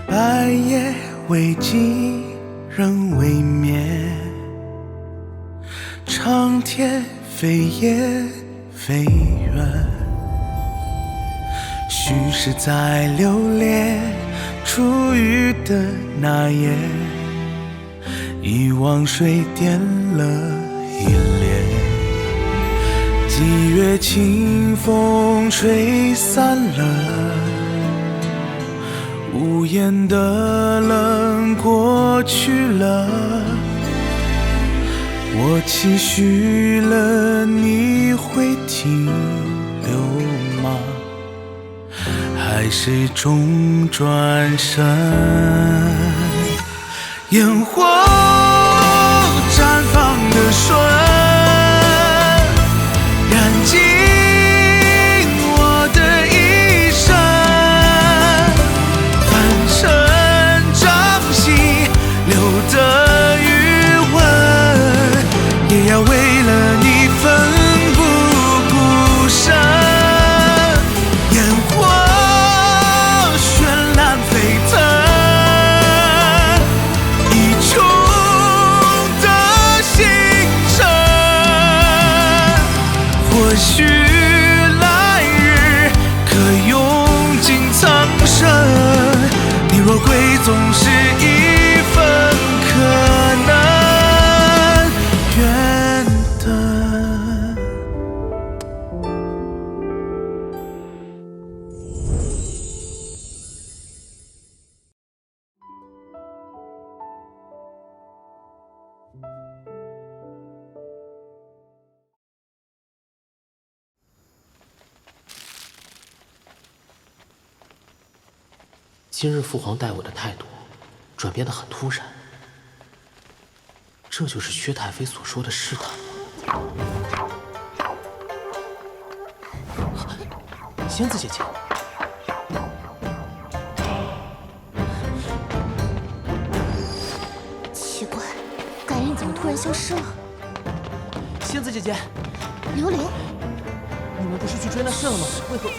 白夜未尽仍未眠，长天飞也飞远，虚实在流连，初遇的那夜，一汪水点了一帘，几月清风吹散了无言的冷，过去了，我期许了你会停留吗？还是终转身？烟火绽放的瞬，燃尽我的一生，凡尘掌心留的余温，也要为了你奋不顾身。烟火绚烂沸腾，一穹的星辰，或许来日可用尽苍生，你若归总是一份可能远等。今日父皇待我的态度转变得很突然，这就是薛太妃所说的试探吗？仙子姐姐，奇怪，感应怎么突然消失了？仙子姐姐，刘玲，你们不是去追那圣了吗？为何？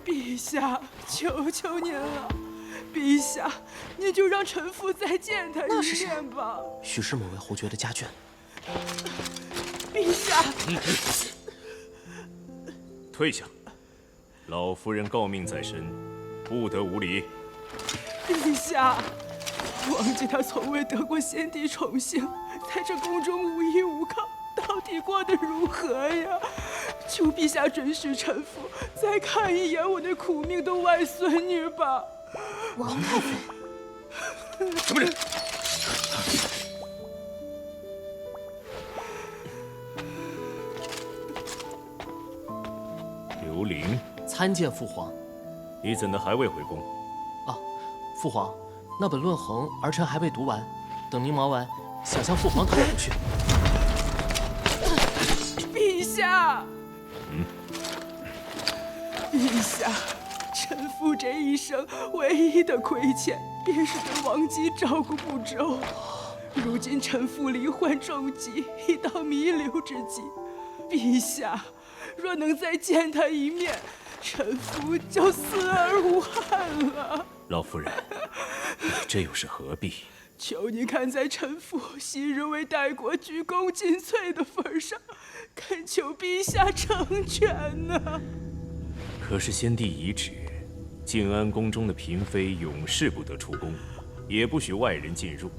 陛下，求求您了，陛下，您就让臣妇再见他一面吧。许是某位侯爵的家眷。陛下，退下！老夫人诰命在身，不得无礼。陛下，王姬他从未得过先帝宠幸，在这宫中无依无靠，到底过得如何呀？求陛下准许臣妇再看一眼我那苦命的外孙女吧。王太妃，什么人？刘玲，参见父皇。你怎的还未回宫？啊，父皇，那本论衡儿臣还未读完，等您忙完，想向父皇讨回去。陛下，陛下，臣妇这一生唯一的亏欠，便是对王姬照顾不周。如今臣妇罹患重疾，已到弥留之际。陛下，若能再见他一面，臣妇就死而无憾了。老夫人，你这又是何必？求您看在臣妇昔日为代国鞠躬尽瘁的份上，恳求陛下成全呐。可是先帝遗旨，静安宫中的嫔妃永世不得出宫，也不许外人进入。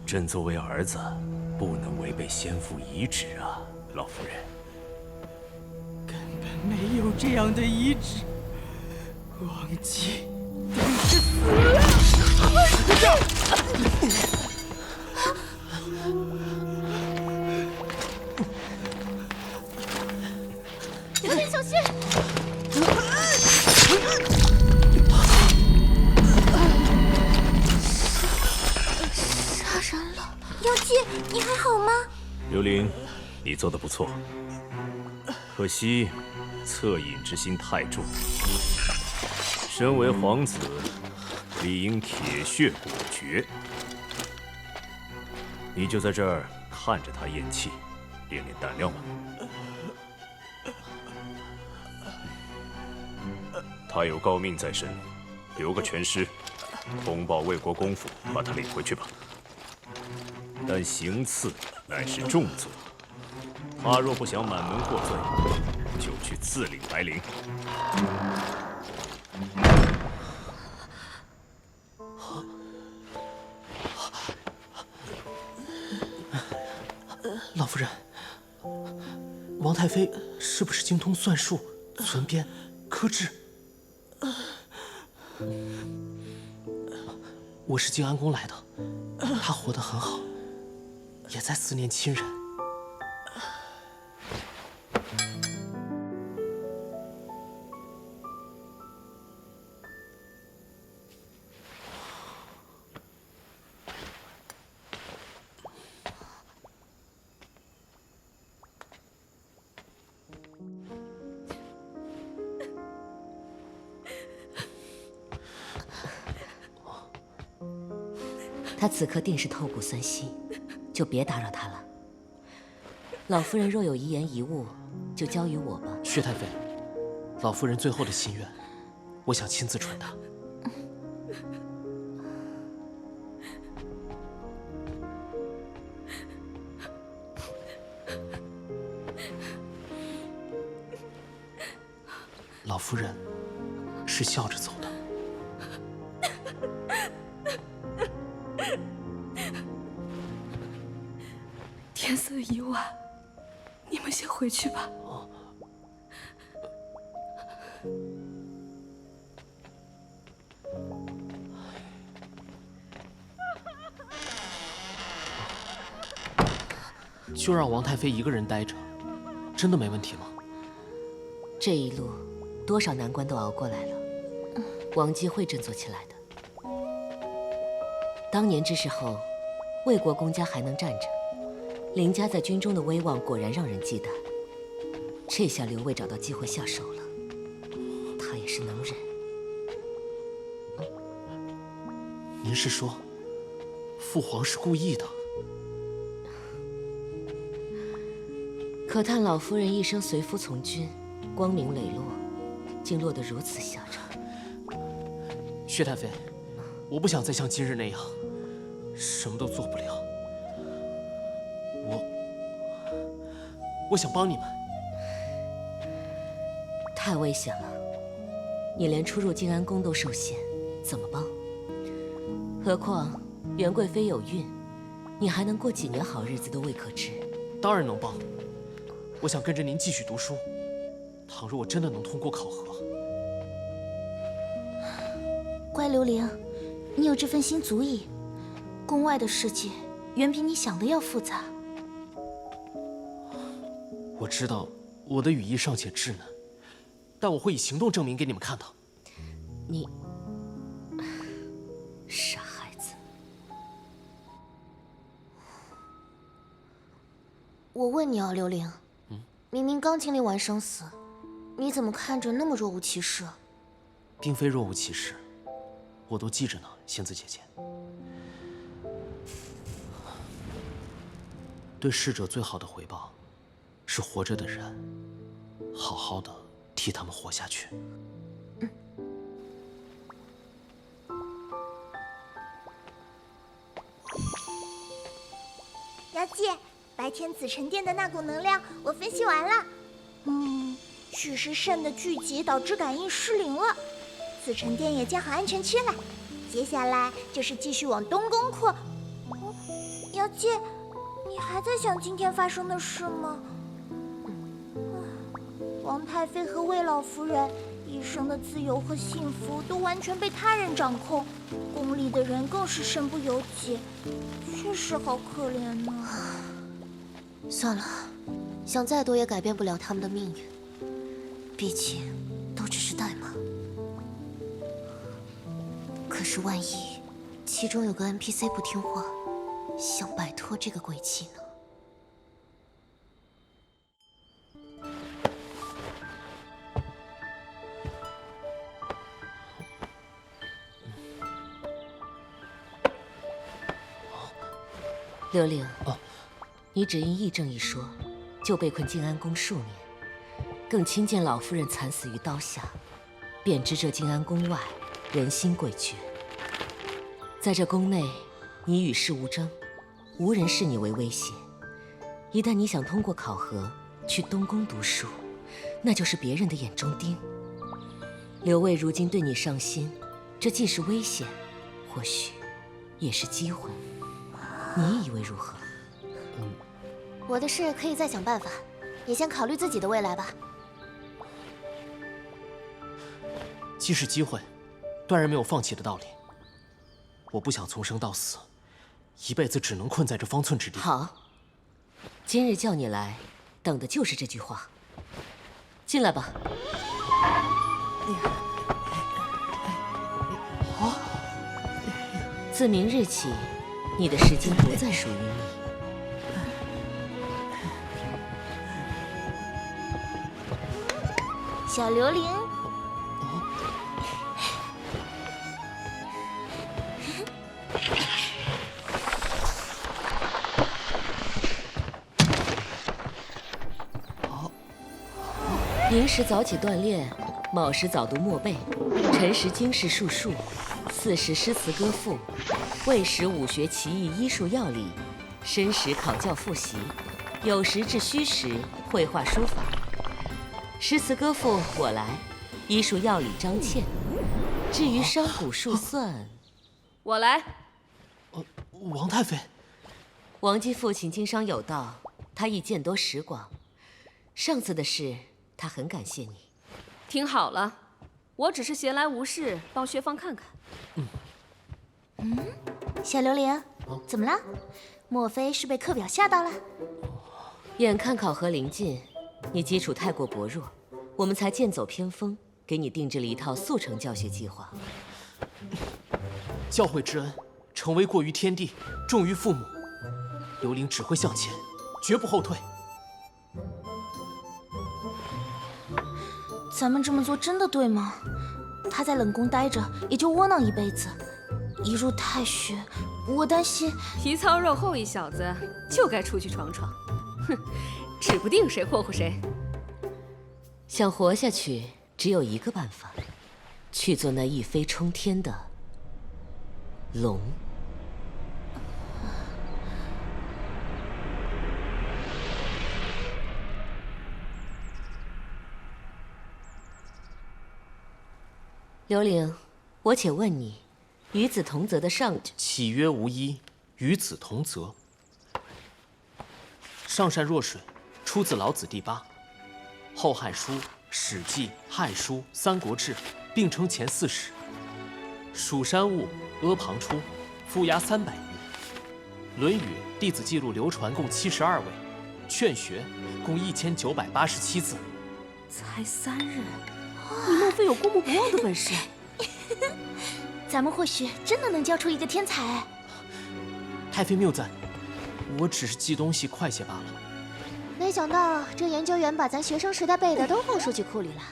朕作为儿子，不能违背先父遗旨啊，老夫人。根本没有这样的遗旨，王姬等是死了。刘玲，小心！杀人了！妖姬，你还好吗？刘玲，你做得不错，可惜恻隐之心太重。身为皇子，理应铁血果决。你就在这儿看着他咽气，练练胆量吧。他有诰命在身，留个全尸，通报魏国公府，把他领回去吧。但行刺乃是重罪，他若不想满门获罪，就去自领白绫。老夫人，王太妃是不是精通算术、存编、刻制？我是静安宫来的，她活得很好，也在思念亲人。他此刻定是透骨酸心，就别打扰他了。老夫人若有遗言遗物，就交于我吧。薛太妃，老夫人最后的心愿，我想亲自传达。老夫人是笑着走的。天色已晚，你们先回去吧。就让王太妃一个人待着，真的没问题吗？这一路多少难关都熬过来了，王姬会振作起来的。当年之时候，魏国公家还能站着，林家在军中的威望果然让人忌惮。这下刘卫找到机会下手了，他也是能忍。您是说，父皇是故意的？可叹老夫人一生随夫从军，光明磊落，竟落得如此下场。薛太妃，我不想再像今日那样，什么都做不了。我想帮你们。太危险了，你连出入静安宫都受限，怎么帮？何况元贵妃有孕，你还能过几年好日子都未可知。当然能帮。我想跟着您继续读书。倘若我真的能通过考核，乖刘伶，你有这份心足矣。宫外的世界远比你想的要复杂。我知道我的羽翼尚且稚嫩，但我会以行动证明给你们看的。你傻孩子。我问你啊，刘伶，明明刚经历完生死，你怎么看着那么若无其事？并非若无其事，我都记着呢，仙子姐姐。对逝者最好的回报，是活着的人好好的替他们活下去。姚姐，白天紫宸殿的那股能量我分析完了。许是肾的聚集导致感应失灵了，紫宸殿也建好安全区了。接下来就是继续往东攻扩。姚姐，你还在想今天发生的事吗？王太妃和魏老夫人一生的自由和幸福都完全被他人掌控，宫里的人更是身不由己，确实好可怜呢。算了，想再多也改变不了他们的命运，毕竟都只是代码。可是万一其中有个 NPC 不听话，想摆脱这个轨迹呢？刘伶，你只因议政一说，就被困静安宫数年，更亲见老夫人惨死于刀下，便知这静安宫外人心诡谲。在这宫内，你与世无争，无人视你为威胁。一旦你想通过考核去东宫读书，那就是别人的眼中钉。刘卫如今对你上心，这既是危险，或许也是机会。你以为如何？我的事可以再想办法，你先考虑自己的未来吧。既是机会，断然没有放弃的道理。我不想从生到死，一辈子只能困在这方寸之地。好，今日叫你来，等的就是这句话。进来吧。自明日起，你的时间不再属于你。小刘伶，寅时早起锻炼，卯时早读默背，辰时经世述术，巳时诗词歌赋，未时武学奇艺医术药理，申时考教复习，酉时至戌时绘画书法。诗词歌赋我来，医术药理张倩。至于商贾数算，我来。王太妃，王姬父亲经商有道，他亦见多识广。上次的事，他很感谢你。听好了，我只是闲来无事，帮薛芳看看。小刘伶，怎么了？莫非是被课表吓到了？眼看考核临近，你基础太过薄弱，我们才剑走偏锋，给你定制了一套速成教学计划。教诲之恩，诚为过于天地，重于父母。刘伶只会向前，绝不后退。咱们这么做真的对吗？他在冷宫待着，也就窝囊一辈子。一入太学，我担心皮糙肉厚一小子，就该出去闯闯。哼，指不定谁霍霍谁。想活下去，只有一个办法，去做那一飞冲天的龙。刘伶，我且问你，与子同泽的上岂曰无衣，与子同泽。上善若水，出自老子第8。《后汉书》《史记》《汉书》《三国志》并称前40。蜀山兀、阿房出，覆押300余。《论语》弟子记录流传共72位，《劝学》共1987字。才3日，你莫非有过目不忘的本事？咱们或许真的能教出一个天才。太妃谬赞，我只是记东西快些罢了。没想到这研究员把咱学生时代背的都放数据库里了。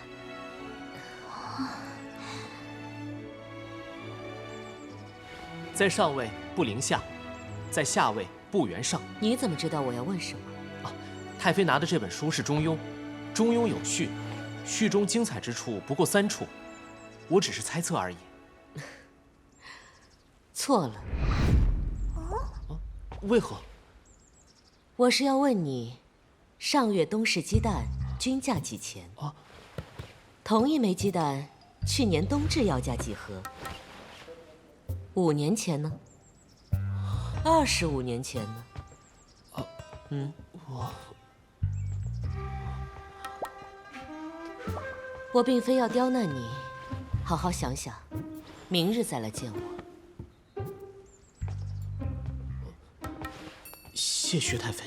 在上位不凌下，在下位不圆上。你怎么知道我要问什么？太妃拿的这本书是《中庸》，《中庸》有序，序中精彩之处不过3处，我只是猜测而已。错了。为何？我是要问你，上月东市鸡蛋均价几钱？同一枚鸡蛋，去年冬至要价几何？5年前呢？25年前呢？我并非要刁难你，好好想想，明日再来见我。谢薛太妃。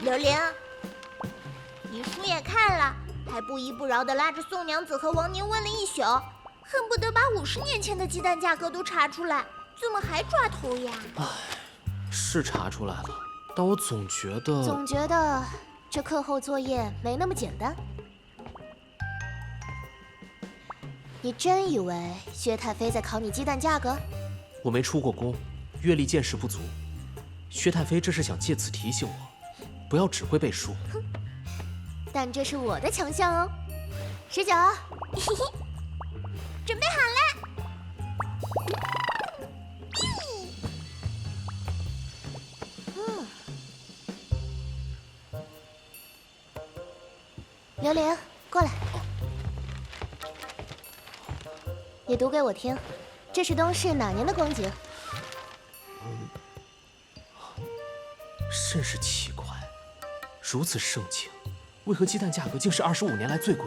刘伶，你书也看了，还不依不饶地拉着宋娘子和王宁问了一宿，恨不得把50年前的鸡蛋价格都查出来，怎么还抓头呀？是查出来了，但我总觉得这课后作业没那么简单。你真以为薛太妃在考你鸡蛋价格？我没出过宫，阅历见识不足。薛太妃这是想借此提醒我，不要只会背书。但这是我的强项哦。19，准备好了。榴莲，过来，你读给我听。这是东市哪年的光景？甚是奇怪，如此盛情，为何鸡蛋价格竟是25年来最贵？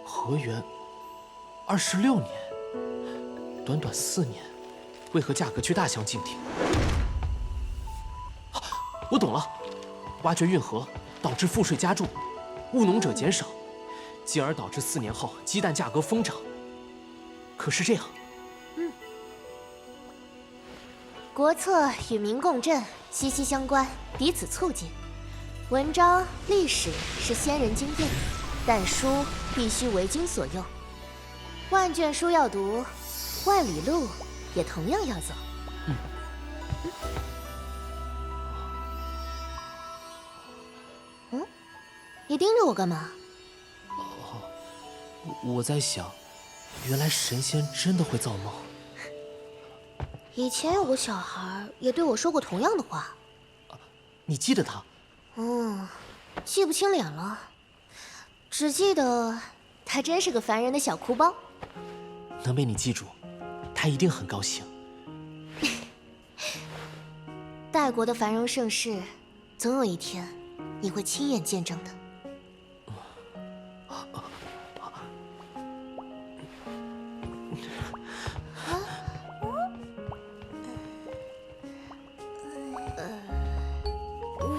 河源26年，短短4年，为何价格却大相径庭？我懂了，挖掘运河导致赋税加重，务农者减少，进而导致4年后鸡蛋价格疯涨。可是这样，国策与民共振息息相关，彼此促进。文章、历史是先人经验，但书必须为经所用。万卷书要读，万里路也同样要走。你盯着我干嘛？我在想，原来神仙真的会造梦。以前有个小孩也对我说过同样的话。你记得他？记不清脸了，只记得他真是个烦人的小哭包。能被你记住，他一定很高兴。代国的繁荣盛世，总有一天你会亲眼见证的。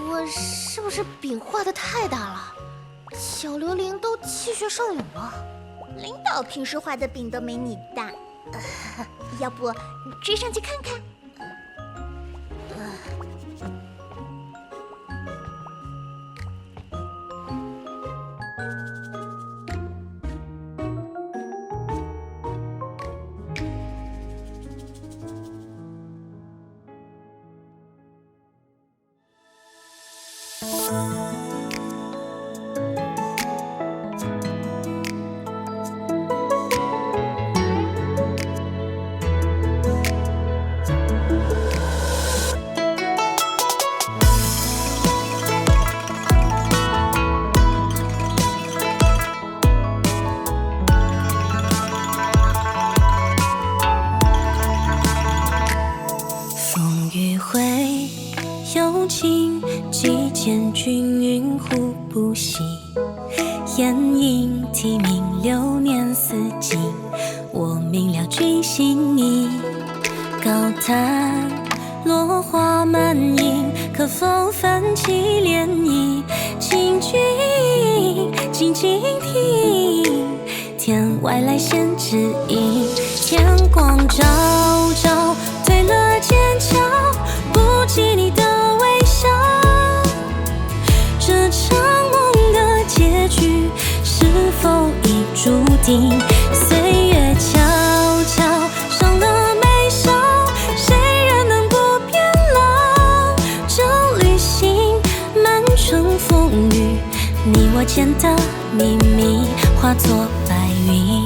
我是不是饼画的太大了？小刘玲都气血上涌了。领导平时画的饼都没你大，要不你追上去看看？幽情几见均匀互不息，烟影啼鸣流年似锦，我明了君心意。高谈落花满盈，可否泛起涟漪？请君静静听，天外来先指引。天光照照，褪了剑鞘，不及你的微笑。这场梦的结局是否已注定？岁月悄悄伤了眉梢，谁人能不变老？这旅行漫春风雨，你我间的秘密化作白云。